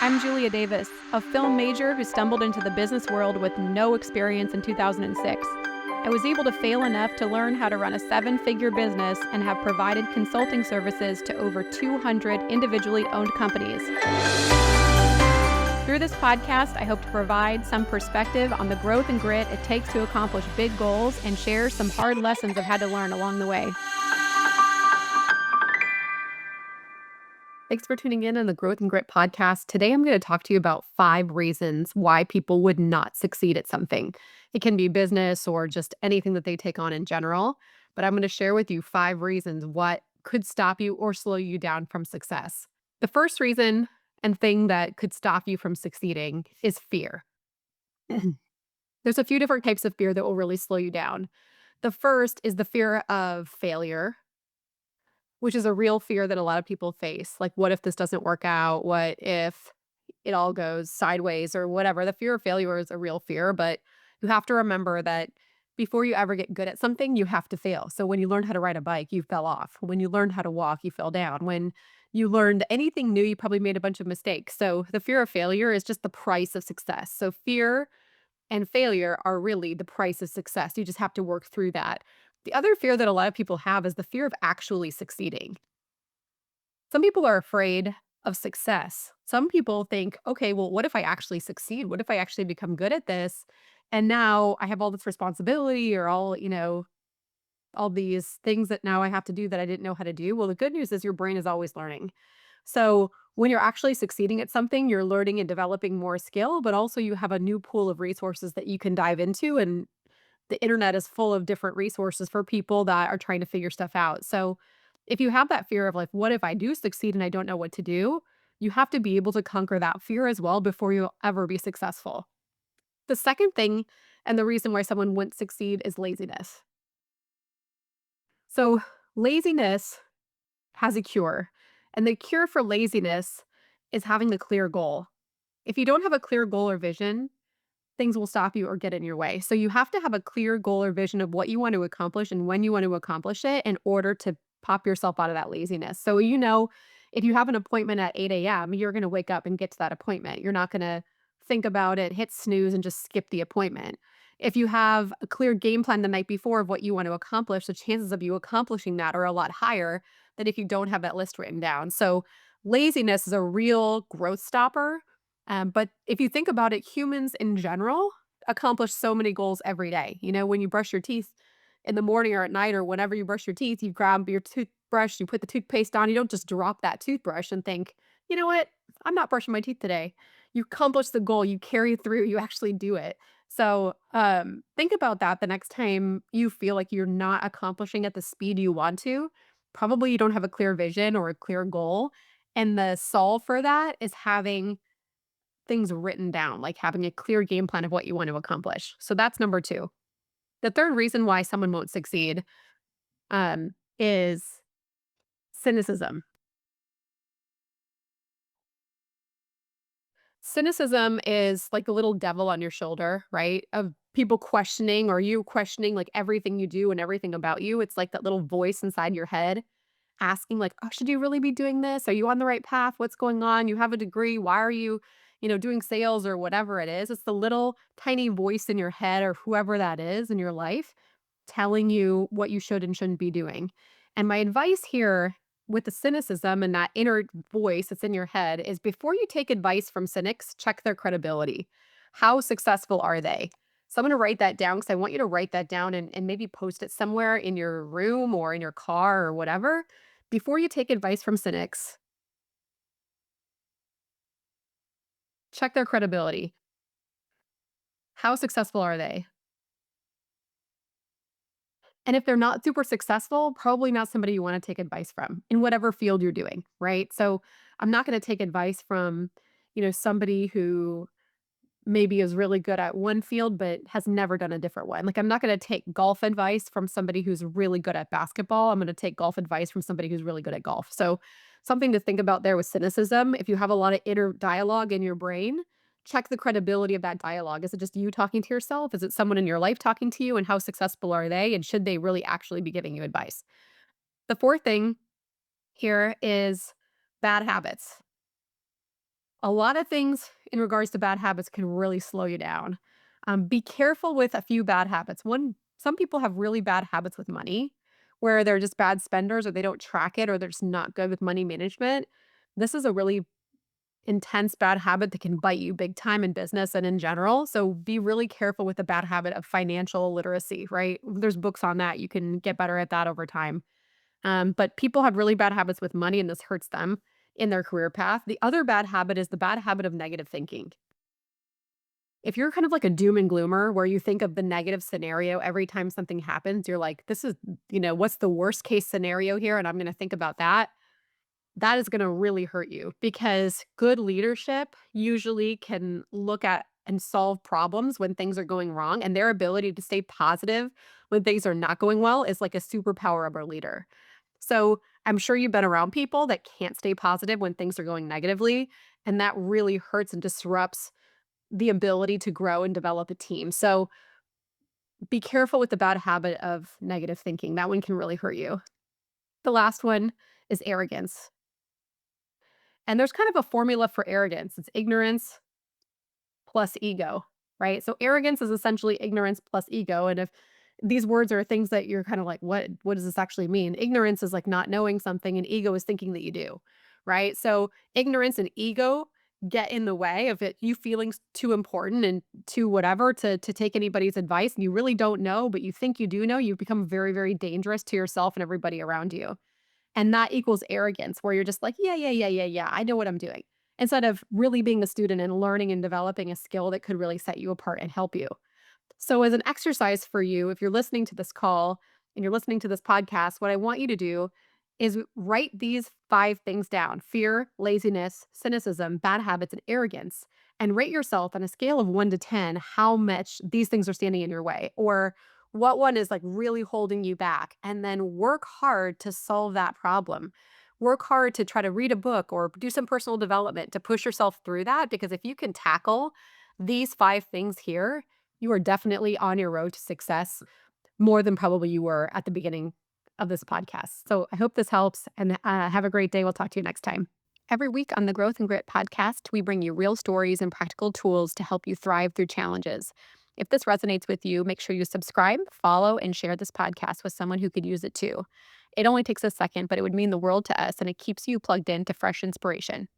I'm Julia Davis, a film major who stumbled into the business world with no experience in 2006. I was able to fail enough to learn how to run a seven-figure business and have provided consulting services to over 200 individually owned companies. Through this podcast, I hope to provide some perspective on the growth and grit it takes to accomplish big goals and share some hard lessons I've had to learn along the way. Thanks for tuning in on the Growth and Grit podcast. Today, I'm going to talk to you about 5 reasons why people would not succeed at something. It can be business or just anything that they take on in general, but I'm going to share with you 5 reasons what could stop you or slow you down from success. The first reason and thing that could stop you from succeeding is fear. There's a few different types of fear that will really slow you down. The first is the fear of failure, which is a real fear that a lot of people face. Like, what if this doesn't work out? What if it all goes sideways or whatever? The fear of failure is a real fear, but you have to remember that before you ever get good at something, you have to fail. So when you learned how to ride a bike, you fell off. When you learned how to walk, you fell down. When you learned anything new, you probably made a bunch of mistakes. So the fear of failure is just the price of success. So fear and failure are really the price of success. You just have to work through that. The other fear that a lot of people have is the fear of actually succeeding. Some people are afraid of success. Some people think, okay, well, what if I actually succeed? What if I actually become good at this? And now I have all this responsibility or all these things that now I have to do that I didn't know how to do. Well, the good news is your brain is always learning. So when you're actually succeeding at something, you're learning and developing more skill, but also you have a new pool of resources that you can dive into. And the internet is full of different resources for people that are trying to figure stuff out. So if you have that fear of like, what if I do succeed and I don't know what to do? You have to be able to conquer that fear as well before you'll ever be successful. The second thing, and the reason why someone wouldn't succeed, is laziness. So, laziness has a cure, and the cure for laziness is having a clear goal. If you don't have a clear goal or vision, things will stop you or get in your way. So you have to have a clear goal or vision of what you want to accomplish and when you want to accomplish it in order to pop yourself out of that laziness. So, if you have an appointment at 8 a.m., you're going to wake up and get to that appointment. You're not going to think about it, hit snooze, and just skip the appointment. If you have a clear game plan the night before of what you want to accomplish, the chances of you accomplishing that are a lot higher than if you don't have that list written down. So, laziness is a real growth stopper, but if you think about it, humans in general accomplish so many goals every day. When you brush your teeth in the morning or at night or whenever you brush your teeth, you grab your toothbrush, you put the toothpaste on. You don't just drop that toothbrush and think, you know what? I'm not brushing my teeth today. You accomplish the goal, you carry through, you actually do it. So think about that the next time you feel like you're not accomplishing at the speed you want to. Probably you don't have a clear vision or a clear goal. And the solve for that is having things written down, like having a clear game plan of what you want to accomplish. So that's number 2. The third reason why someone won't succeed, is cynicism. Cynicism is like the little devil on your shoulder, right? Of people questioning or you questioning like everything you do and everything about you. It's like that little voice inside your head asking like, "Oh, should you really be doing this? Are you on the right path? What's going on? You have a degree. Why are you, doing sales or whatever it is?" It's the little tiny voice in your head or whoever that is in your life telling you what you should and shouldn't be doing. And my advice here with the cynicism and that inner voice that's in your head is before you take advice from cynics, check their credibility. How successful are they? So I'm going to write that down because I want you to write that down and maybe post it somewhere in your room or in your car or whatever. Before you take advice from cynics, check their credibility. How successful are they? And if they're not super successful, probably not somebody you wanna take advice from in whatever field you're doing, right? So, I'm not gonna take advice from, somebody who maybe is really good at one field, but has never done a different one. Like, I'm not gonna take golf advice from somebody who's really good at basketball. I'm gonna take golf advice from somebody who's really good at golf. So, something to think about there with cynicism, if you have a lot of inner dialogue in your brain, check the credibility of that dialogue. Is it just you talking to yourself? Is it someone in your life talking to you, and how successful are they, and should they really actually be giving you advice? The fourth thing here is bad habits. A lot of things in regards to bad habits can really slow you down. Be careful with a few bad habits. One, some people have really bad habits with money where they're just bad spenders or they don't track it or they're just not good with money management. This is a really intense bad habit that can bite you big time in business and in general. So be really careful with the bad habit of financial literacy, right? There's books on that. You can get better at that over time. But people have really bad habits with money, and this hurts them in their career path. The other bad habit is the bad habit of negative thinking. If you're kind of like a doom and gloomer where you think of the negative scenario every time something happens, you're like, this is, what's the worst case scenario here? And I'm going to think about that. That is going to really hurt you because good leadership usually can look at and solve problems when things are going wrong. And their ability to stay positive when things are not going well is like a superpower of a leader. So I'm sure you've been around people that can't stay positive when things are going negatively, and that really hurts and disrupts the ability to grow and develop a team. So be careful with the bad habit of negative thinking. That one can really hurt you. The last one is arrogance. And there's kind of a formula for arrogance. It's ignorance plus ego, right? So arrogance is essentially ignorance plus ego. And if these words are things that you're kind of like, what does this actually mean? Ignorance is like not knowing something, and ego is thinking that you do, right? So ignorance and ego get in the way of it you feeling too important and too whatever to take anybody's advice. And you really don't know, but you think you do know, you become very, very dangerous to yourself and everybody around you. And that equals arrogance, where you're just like, "Yeah, yeah, yeah, yeah, yeah, I know what I'm doing." Instead of really being a student and learning and developing a skill that could really set you apart and help you. So, as an exercise for you, if you're listening to this call and you're listening to this podcast, what I want you to do is write these 5 things down: fear, laziness, cynicism, bad habits, and arrogance. And rate yourself on a scale of 1 to 10 how much these things are standing in your way, or what one is like really holding you back. And then work hard to solve that problem. Work hard to try to read a book or do some personal development to push yourself through that. Because if you can tackle these 5 things here, you are definitely on your road to success more than probably you were at the beginning of this podcast. So I hope this helps and have a great day. We'll talk to you next time. Every week on the Growth and Grit podcast, we bring you real stories and practical tools to help you thrive through challenges. If this resonates with you, make sure you subscribe, follow, and share this podcast with someone who could use it too. It only takes a second, but it would mean the world to us, and it keeps you plugged in to fresh inspiration.